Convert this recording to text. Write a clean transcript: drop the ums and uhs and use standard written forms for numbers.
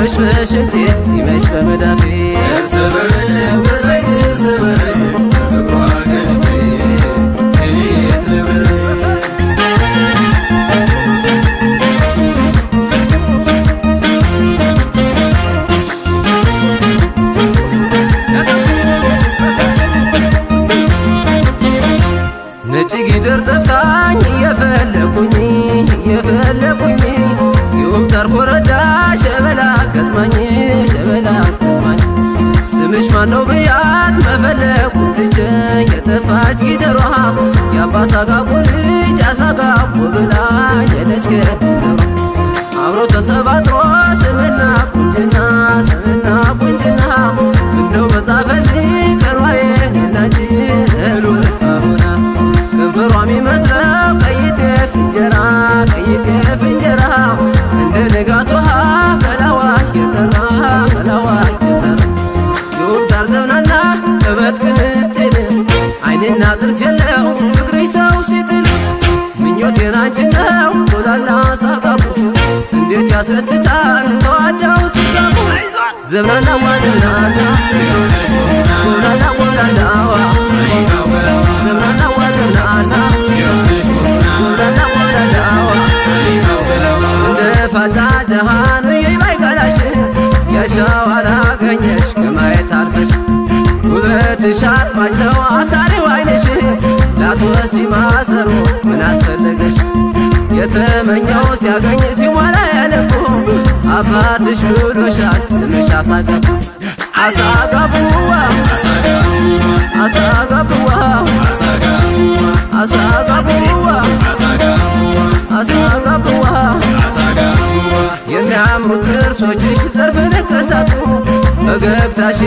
ሲመሽ በሽንቴ ሲመሽ በመዳፌ እርሰበረው በዘይት እርሰበረው በፍቅሯ ገንፌ እኔት ልብረ ነጭ ጊደር ጠፍታኝ እየፈለኩኝ የወምታር ኮረዳ ሸበላ ገጥማኝ ስምሽ ማነው ብያት መፈለኩን ትቼ የጠፋች ጊደሯ የአባሳጋፎ ልጅ አሳጋፎ ብላ ሄደች ከድሮ አብሮ ተሰባጥሮ ስምና ቁንጅና እንደው መጻፈልኝ ቀርባዬ የላችን እሉና ከንፈሯ ሚመስለው ቀይ ጤፍ እንጀራ እንደ ንጋት ውሃ ከላዋ የጠራ የወምታር ዘብናና ቀበት ቅንጥል ዓይንና ጥርስ የለው ፍቅርሽ ሰው ሲጥል ምኞቴን አንቺን ነው ሞላላ ሳቃቡ እንዴት ያስረስታል ተዋዳው ሲጋቡ ዘብናናዋ ጎላላዋ ዘብናናዋ እንደ ፋታ ጀሃኑ የባይጋላሽ ያሻው አላገኘሽ ከማየት አልፈሽ ውበትሽ አጥማጅ ነው አሳሪው ዓይንሽ ላትወስጂ ማሰሮ ምን አስፈለገሽ የተመኘው ሲያገኝ ሲሟላ ያለቁ አባትሽ ብሎሻል ስምሽ አሳጋቡዋ የሚያምሩት ጥርሶችሽ ዘርፍ ንቅሳቱ ፈገግታሽ